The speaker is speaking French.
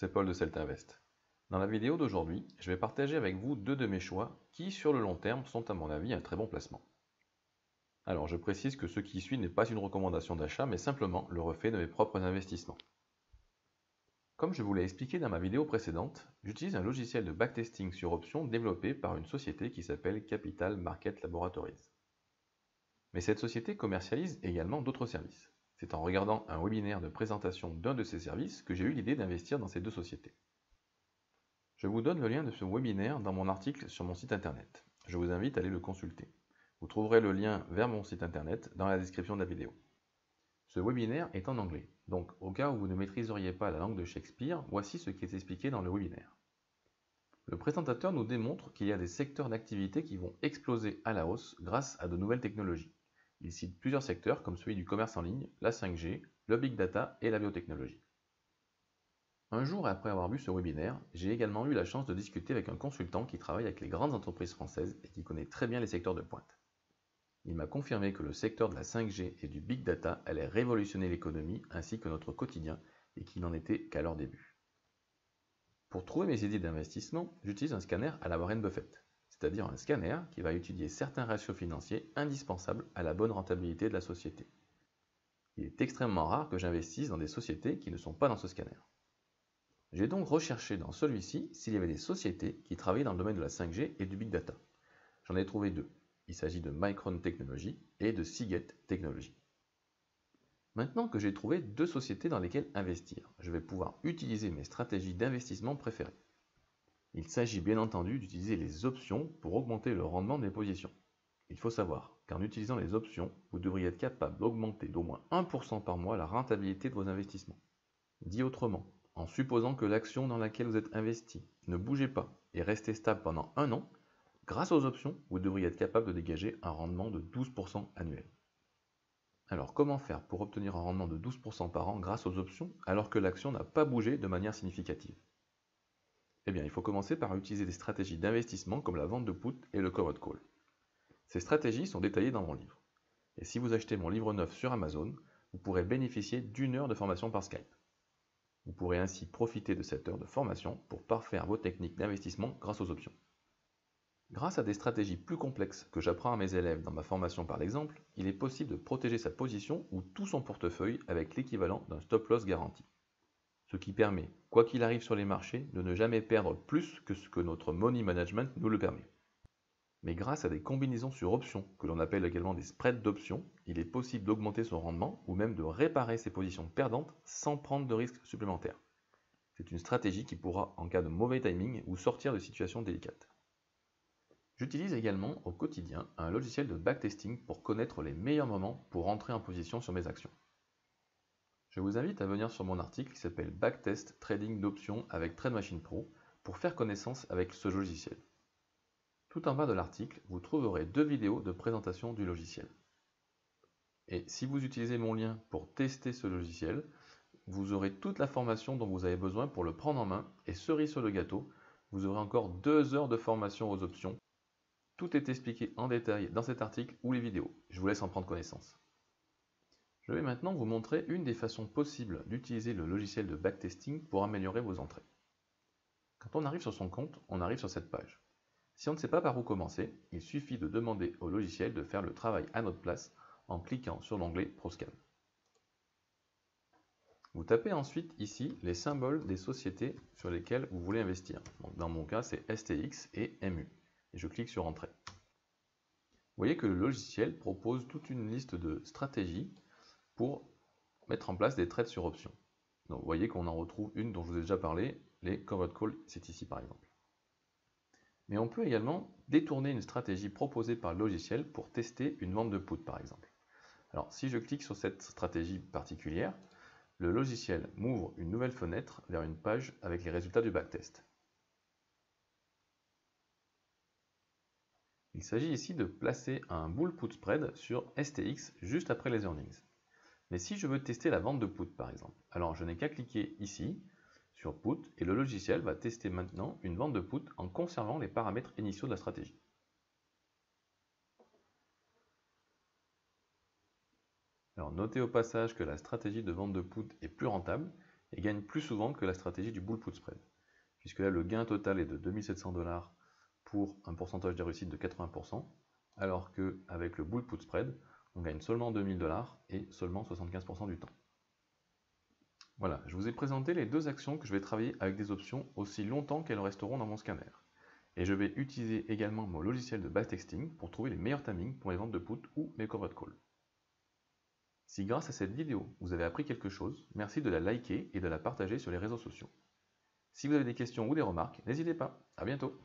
c'est Paul de Celtinvest. Dans la vidéo d'aujourd'hui, je vais partager avec vous deux de mes choix qui, sur le long terme, sont à mon avis un très bon placement. Alors je précise que ce qui suit n'est pas une recommandation d'achat, mais simplement le reflet de mes propres investissements. Comme je vous l'ai expliqué dans ma vidéo précédente, j'utilise un logiciel de backtesting sur options développé par une société qui s'appelle Capital Market Laboratories. Mais cette société commercialise également d'autres services. C'est en regardant un webinaire de présentation d'un de ces services que j'ai eu l'idée d'investir dans ces deux sociétés. Je vous donne le lien de ce webinaire dans mon article sur mon site internet. Je vous invite à aller le consulter. Vous trouverez le lien vers mon site internet dans la description de la vidéo. Ce webinaire est en anglais, donc au cas où vous ne maîtriseriez pas la langue de Shakespeare, voici ce qui est expliqué dans le webinaire. Le présentateur nous démontre qu'il y a des secteurs d'activité qui vont exploser à la hausse grâce à de nouvelles technologies. Il cite plusieurs secteurs comme celui du commerce en ligne, la 5G, le big data et la biotechnologie. Un jour après avoir vu ce webinaire, j'ai également eu la chance de discuter avec un consultant qui travaille avec les grandes entreprises françaises et qui connaît très bien les secteurs de pointe. Il m'a confirmé que le secteur de la 5G et du big data allait révolutionner l'économie ainsi que notre quotidien et qu'il n'en était qu'à leur début. Pour trouver mes idées d'investissement, j'utilise un scanner à la Warren Buffett, c'est-à-dire un scanner qui va étudier certains ratios financiers indispensables à la bonne rentabilité de la société. Il est extrêmement rare que j'investisse dans des sociétés qui ne sont pas dans ce scanner. J'ai donc recherché dans celui-ci s'il y avait des sociétés qui travaillaient dans le domaine de la 5G et du big data. J'en ai trouvé deux. Il s'agit de Micron Technology et de Seagate Technology. Maintenant que j'ai trouvé deux sociétés dans lesquelles investir, je vais pouvoir utiliser mes stratégies d'investissement préférées. Il s'agit bien entendu d'utiliser les options pour augmenter le rendement de mes positions. Il faut savoir qu'en utilisant les options, vous devriez être capable d'augmenter d'au moins 1% par mois la rentabilité de vos investissements. Dit autrement, en supposant que l'action dans laquelle vous êtes investi ne bougeait pas et restait stable pendant un an, grâce aux options, vous devriez être capable de dégager un rendement de 12% annuel. Alors comment faire pour obtenir un rendement de 12% par an grâce aux options alors que l'action n'a pas bougé de manière significative? Eh bien, il faut commencer par utiliser des stratégies d'investissement comme la vente de put et le covered call. Ces stratégies sont détaillées dans mon livre. Et si vous achetez mon livre neuf sur Amazon, vous pourrez bénéficier d'1 heure de formation par Skype. Vous pourrez ainsi profiter de cette heure de formation pour parfaire vos techniques d'investissement grâce aux options. Grâce à des stratégies plus complexes que j'apprends à mes élèves dans ma formation par l'exemple, il est possible de protéger sa position ou tout son portefeuille avec l'équivalent d'un stop-loss garanti. Ce qui permet, quoi qu'il arrive sur les marchés, de ne jamais perdre plus que ce que notre money management nous le permet. Mais grâce à des combinaisons sur options, que l'on appelle également des spreads d'options, il est possible d'augmenter son rendement ou même de réparer ses positions perdantes sans prendre de risques supplémentaires. C'est une stratégie qui pourra, en cas de mauvais timing, vous sortir de situations délicates. J'utilise également au quotidien un logiciel de backtesting pour connaître les meilleurs moments pour entrer en position sur mes actions. Je vous invite à venir sur mon article qui s'appelle Backtest Trading d'options avec Trade Machine Pro pour faire connaissance avec ce logiciel. Tout en bas de l'article, vous trouverez deux vidéos de présentation du logiciel. Et si vous utilisez mon lien pour tester ce logiciel, vous aurez toute la formation dont vous avez besoin pour le prendre en main et cerise sur le gâteau, vous aurez encore 2 heures de formation aux options. Tout est expliqué en détail dans cet article ou les vidéos. Je vous laisse en prendre connaissance. Je vais maintenant vous montrer une des façons possibles d'utiliser le logiciel de backtesting pour améliorer vos entrées. Quand on arrive sur son compte, on arrive sur cette page. Si on ne sait pas par où commencer, il suffit de demander au logiciel de faire le travail à notre place en cliquant sur l'onglet ProScan. Vous tapez ensuite ici les symboles des sociétés sur lesquelles vous voulez investir. Donc dans mon cas, c'est STX et MU. Et je clique sur Entrée. Vous voyez que le logiciel propose toute une liste de stratégies pour mettre en place des trades sur options. Donc vous voyez qu'on en retrouve une dont je vous ai déjà parlé, les covered calls, c'est ici par exemple. Mais on peut également détourner une stratégie proposée par le logiciel pour tester une vente de put par exemple. Alors si je clique sur cette stratégie particulière, le logiciel m'ouvre une nouvelle fenêtre vers une page avec les résultats du backtest. Il s'agit ici de placer un bull put spread sur STX juste après les earnings. Mais si je veux tester la vente de put par exemple, alors je n'ai qu'à cliquer ici sur put et le logiciel va tester maintenant une vente de put en conservant les paramètres initiaux de la stratégie. Alors notez au passage que la stratégie de vente de put est plus rentable et gagnent plus souvent que la stratégie du bull put spread, puisque là le gain total est de 2700 $ pour un pourcentage de réussite de 80%, alors qu'avec le bull put spread, on gagne seulement 2000 $ et seulement 75% du temps. Voilà, je vous ai présenté les deux actions que je vais travailler avec des options aussi longtemps qu'elles resteront dans mon scanner. Et je vais utiliser également mon logiciel de backtesting pour trouver les meilleurs timings pour les ventes de put ou mes covered calls. Si grâce à cette vidéo vous avez appris quelque chose, merci de la liker et de la partager sur les réseaux sociaux. Si vous avez des questions ou des remarques, n'hésitez pas. À bientôt.